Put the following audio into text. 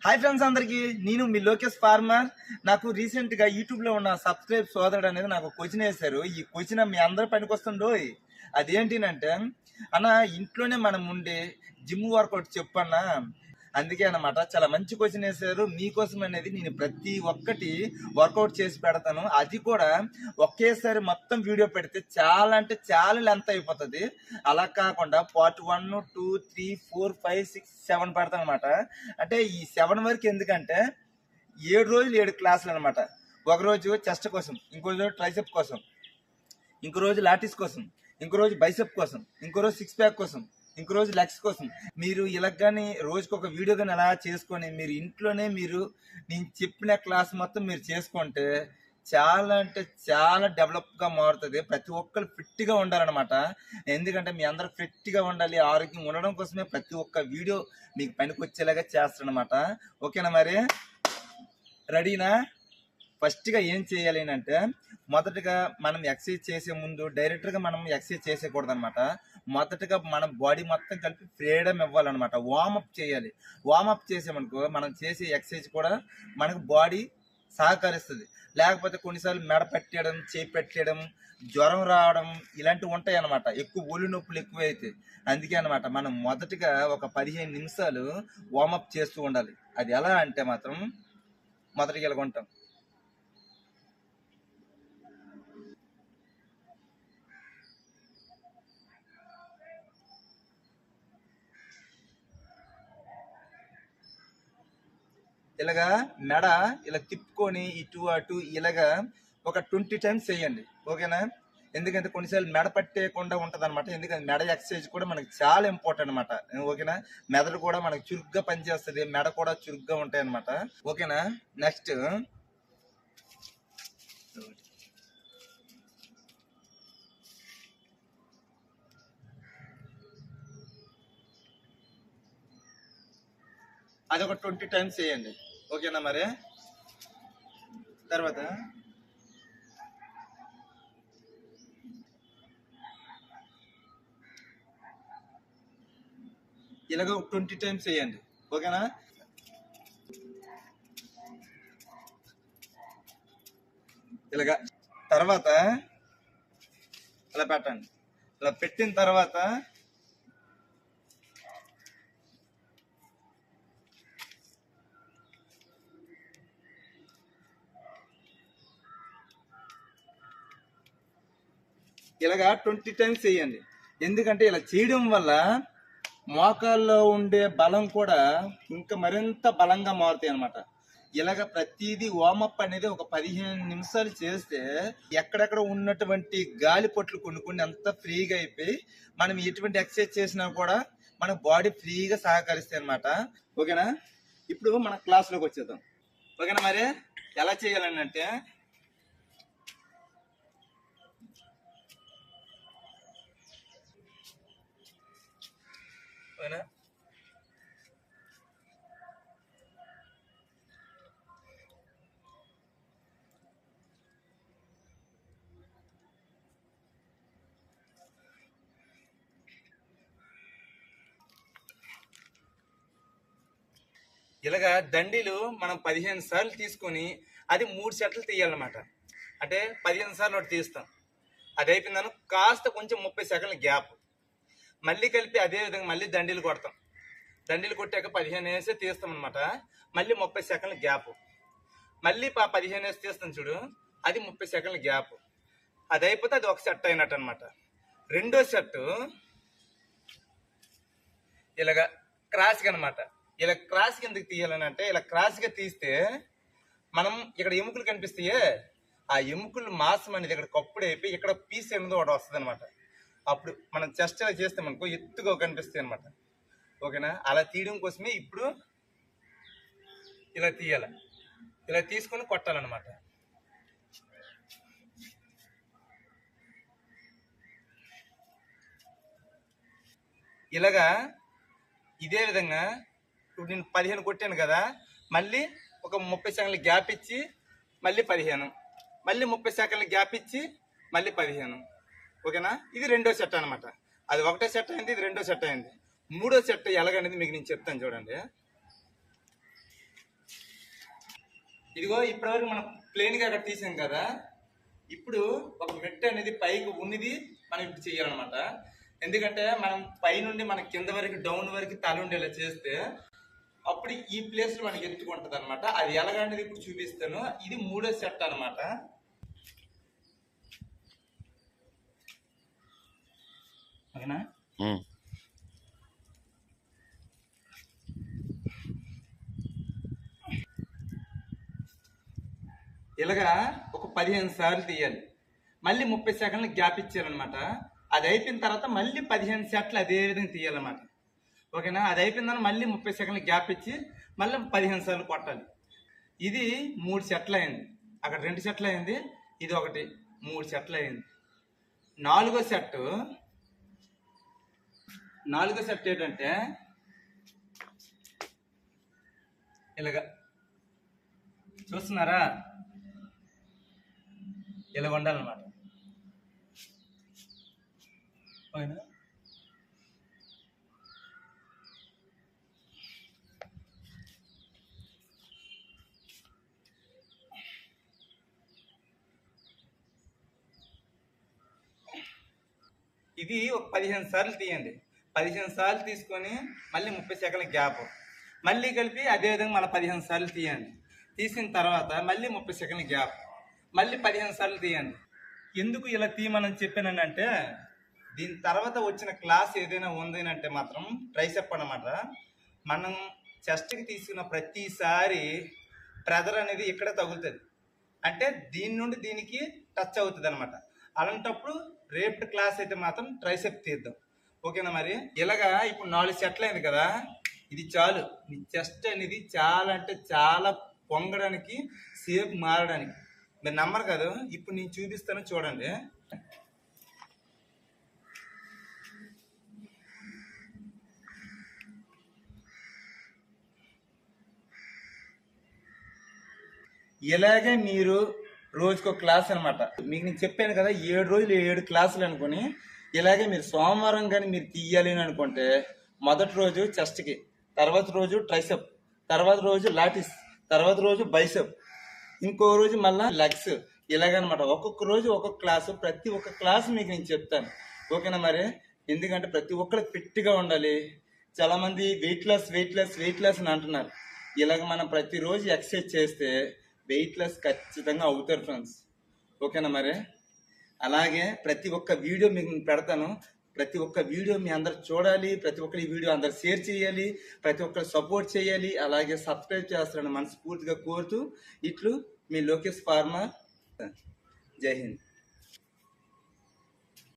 Hi friends అందరికి, నేను మీ Lokesh farmer. నాకు రీసెంట్ గా యూట్యూబ్ లో ఉన్న సబ్స్క్రైబ్ సోదరుడు అనేది నాకు క్వశ్చన్ వేశారు. ఈ క్వశ్చన్ మీ అందరి పనికి వస్తుండో అదేంటినంటే, అన్న ఇంట్లోనే మనం ఉండే జిమ్ వర్కౌట్ చెప్పన్నా. అందుకే అన్నమాట చాలా మంచి క్వశ్చన్ వేశారు. మీకోసం అనేది నేను ప్రతి ఒక్కటి వర్కౌట్ చేసి పెడతాను. అది కూడా ఒకేసారి మొత్తం వీడియో పెడితే చాలా అంటే చాలా లెంత్ అయిపోతుంది. అలా కాకుండా పార్ట్ 1, 2, 3, 4, 5, 6, 7 పెడతాను అనమాట. అంటే ఈ 7 వరకు ఎందుకంటే 7 రోజులు 7 క్లాసులు అనమాట. ఒకరోజు చెస్ట్ కోసం, ఇంకో రోజు ట్రైసెప్ కోసం, ఇంకో రోజు లాటిస్ కోసం, ఇంకో రోజు బైసెప్ కోసం, ఇంకో రోజు 6 ప్యాక్ కోసం, ఇంకో రోజు లెగ్స్ కోసం. మీరు ఇలా కానీ రోజుకి ఒక వీడియో కానీ అలా చేసుకొని మీరు ఇంట్లోనే నేను చెప్పిన క్లాస్ మొత్తం మీరు చేసుకుంటే చాలా అంటే చాలా డెవలప్గా మారుతుంది. ప్రతి ఒక్కరు ఫిట్గా ఉండాలన్నమాట. ఎందుకంటే మీ అందరూ ఫిట్గా ఉండాలి, ఆరోగ్యంగా ఉండడం కోసమే ప్రతి ఒక్క వీడియో మీకు పనికి వచ్చేలాగా చేస్తారనమాట. ఓకేనా? మరి రెడీనా? ఫస్ట్గా ఏం చేయాలి అంటే, మొదటగా మనం ఎక్సర్సైజ్ చేసే ముందు డైరెక్ట్గా మనం ఎక్సర్సైజ్ చేసేయకూడదు అనమాట. మొదటగా మనం బాడీ మొత్తం కలిపి ఫ్రీడమ్ ఇవ్వాలన్నమాట. వార్మప్ చేయాలి. వార్మప్ చేసామనుకో మనం చేసే ఎక్సర్సైజ్ కూడా మనకు బాడీ సహకరిస్తుంది. లేకపోతే కొన్నిసార్లు మెడ పెట్టేయడం, చేయి పెట్టేయడం, జ్వరం రావడం ఇలాంటివి ఉంటాయి అన్నమాట. ఎక్కువ ఒళ్ళు నొప్పులు ఎక్కువైతే. అందుకే అనమాట మనం మొదటగా ఒక 15 నిమిషాలు వార్మప్ చేస్తూ ఉండాలి. అది ఎలా అంటే మాత్రం మొదటికి ఎలాగొంటాం. ఇలాగా మెడ ఇలా తిప్పుకొని ఇటు అటు ఇలాగా ఒక 20 టైమ్స్ చేయండి. ఓకేనా? ఎందుకంటే కొన్నిసార్లు మెడ పట్టేయకుండా ఉంటుంది అనమాట. ఎందుకంటే మెడ ఎక్సర్సైజ్ కూడా మనకి చాలా ఇంపార్టెంట్ అనమాట. ఓకేనా? మెదడు కూడా మనకు చురుగ్గా పనిచేస్తుంది, మెడ కూడా చురుగ్గా ఉంటాయి అనమాట. ఓకేనా? నెక్స్ట్ అదొక 20 టైమ్స్ చేయండి. ఓకేనా? మరి తర్వాత ఇలాగ 20 టైమ్స్ చేయండి. ఓకేనా? ఇలాగ తర్వాత ఇలా పెట్టండి. ఇలా పెట్టిన తర్వాత ఇలాగా 20 టైమ్స్ చేయండి. ఎందుకంటే ఇలా చేయడం వల్ల మోకాల్లో ఉండే బలం కూడా ఇంకా మరింత బలంగా మారుతాయి అనమాట. ఇలాగ ప్రతిదీ వార్మప్ అనేది ఒక 15 నిమిషాలు చేస్తే ఎక్కడెక్కడ ఉన్నటువంటి గాలి పొట్లు కొన్ని అంతా ఫ్రీగా అయిపోయి మనం ఎటువంటి ఎక్సర్సైజ్ చేసినా కూడా మన బాడీ ఫ్రీగా సహకరిస్తాయి అనమాట. ఓకేనా? ఇప్పుడు మన క్లాస్లోకి వచ్చేద్దాం. ఓకేనా? మరి ఎలా చేయాలని అంటే, ఇలాగా దండీలు మనం 15 సార్లు తీసుకొని అది 3 సెట్లు తీయాలన్నమాట. అంటే 15 సార్లు ఒకటి తీస్తాం. అది అయిపోయిందని కాస్త కొంచెం 30 సెకండ్ల గ్యాప్ మళ్ళీ కలిపి అదే విధంగా మళ్ళీ దండీలు కొడతాం. దండీలు కొట్టాక 15 వేసే తీస్తాం అనమాట. మళ్ళీ 30 సెకండ్ల గ్యాప్ మళ్ళీ 15 వేసి తీస్తాం చూడు, అది 30 సెకండ్ల గ్యాప్. అది అయిపోతే అది ఒక సెట్ అయినట్టు అనమాట. రెండో సెట్ ఇలాగా క్రాస్గా అనమాట. ఇలా క్రాస్ కిందకి తీయాలని అంటే, ఇలా క్రాస్గా తీస్తే మనం ఇక్కడ ఎముకలు కనిపిస్తాయే, ఆ ఎముకలు మాంసం అనేది ఇక్కడ కప్పుడు అయిపోయి ఇక్కడ పీస్ అనేది ఒకటి వస్తుంది అనమాట. అప్పుడు మనం చెస్ట్ ఇలా చేస్తే మనకు ఎత్తుగా కనిపిస్తాయి అనమాట. ఓకేనా? అలా తీయడం కోసమే ఇప్పుడు ఇలా తీయాలి. ఇలా తీసుకొని కొట్టాలన్నమాట. ఇలాగా ఇదే విధంగా ఇప్పుడు నేను 15 కొట్టాను కదా, మళ్ళీ ఒక 30 సెకండ్ల గ్యాప్ ఇచ్చి మళ్ళీ 15, మళ్ళీ 30 సెకండ్ల గ్యాప్ ఇచ్చి మళ్ళీ 15. ఓకేనా? ఇది రెండో సెట్ అనమాట. అది ఒకటో సెట్ అయింది, ఇది రెండో సెట్ అయింది. మూడో సెట్ ఎలాగనేది మీకు నేను చెప్తాను చూడండి. ఇదిగో ఇప్పటివరకు మనం ప్లేన్ గా అక్కడ తీసాం కదా, ఇప్పుడు ఒక మెట్టు అనేది పైకి ఉన్నది మనం ఇప్పుడు చెయ్యాలన్నమాట. ఎందుకంటే మనం పై నుండి మన కింద వరకు డౌన్ వరకు తల ఉండేలా చేస్తే అప్పుడు ఈ ప్లేస్ లో మనకి ఎత్తుకుంటది అనమాట. అది ఎలాగనేది ఇప్పుడు చూపిస్తాను. ఇది 3వ సెట్ అనమాట. ఓకేనా? ఇలాగా ఒక 15 సార్లు తీయాలి. మళ్ళీ 30 సెకండ్లు గ్యాప్ ఇచ్చారనమాట. అది అయిపోయిన తర్వాత మళ్ళీ 15 సెట్లు అదే విధంగా తీయాలన్నమాట. ఓకేనా? అది అయిపోయిన తర్వాత మళ్ళీ 30 సెకండ్లు గ్యాప్ ఇచ్చి మళ్ళీ 15 సార్లు కొట్టాలి. ఇది 3 సెట్లు అయింది. అక్కడ 2 సెట్లు అయింది, ఇది ఒకటి 3 సెట్లు అయింది. నాలుగో సెట్ ఏంటంటే ఇలాగా చూస్తున్నారా, ఇలా ఉండాలన్నమాట. ఓకేనా? ఇది ఒక 15 సార్లు తీయండి. 15 సార్లు తీసుకొని మళ్ళీ 30 సెకండ్ల గ్యాప్, మళ్ళీ కలిపి అదేవిధంగా మళ్ళీ 15 సార్లు తీయండి. తీసిన తర్వాత మళ్ళీ 30 సెకండ్ల గ్యాప్, మళ్ళీ 15 సార్లు తీయండి. ఎందుకు ఇలా తీయమని చెప్పానంటే, దీని తర్వాత వచ్చిన క్లాస్ ఏదైనా ఉందనంటే మాత్రం ట్రైసెప్ అన్నమాట. మనం చెస్ట్కి తీసుకున్న ప్రతిసారి ప్రెజర్ అనేది ఇక్కడ తగులుతుంది, అంటే దీని నుండి దీనికి టచ్ అవుతుంది అనమాట. అలాంటప్పుడు రేపటి క్లాస్ అయితే మాత్రం ట్రైసెప్ తీద్దాం. ఓకేనా? మరి ఇలాగా ఇప్పుడు 4 సెట్లు అయింది కదా, ఇది చాలు. మీ చెస్ట్ అనేది చాలా అంటే చాలా పొంగడానికి, సేపు మారడానికి. మీరు నమ్మరు కదా, ఇప్పుడు నేను చూపిస్తాను చూడండి. ఇలాగే మీరు రోజుకో క్లాస్ అనమాట. మీకు నేను చెప్పాను కదా 7 రోజులు 7 క్లాసులు అనుకుని, ఇలాగే మీరు సోమవారం కానీ మీరు తీయాలి అని అనుకుంటే, మొదటి రోజు చెస్ట్కి, తర్వాత రోజు ట్రైసెప్, తర్వాత రోజు లాటిస్, తర్వాత రోజు బైసెప్, ఇంకో రోజు మళ్ళీ లెగ్స్, ఇలాగనమాట. ఒక్కొక్క రోజు ఒక్కొక్క క్లాసు, ప్రతి ఒక్క క్లాసు మీకు నేను చెప్తాను. ఓకేనా? మరి ఎందుకంటే ప్రతి ఒక్కరు ఫిట్గా ఉండాలి. చాలామంది వెయిట్ లాస్ అని అంటున్నారు. ఇలాగ మనం ప్రతిరోజు ఎక్సర్సైజ్ చేస్తే వెయిట్ లాస్ ఖచ్చితంగా అవుతారు ఫ్రెండ్స్. ఓకేనా? మరి అలాగే ప్రతి ఒక్క వీడియో మీకు పెడతాను. ప్రతి ఒక్క వీడియో మీ అందరు చూడాలి, ప్రతి ఒక్కరి ఈ వీడియో అందరు షేర్ చేయాలి, ప్రతి ఒక్కరు సపోర్ట్ చేయాలి, అలాగే సబ్స్క్రైబ్ చేస్తారని మనస్ఫూర్తిగా కోరుతూ, ఇట్లు మీ లోకేష్ ఫార్మర్. జై హింద్.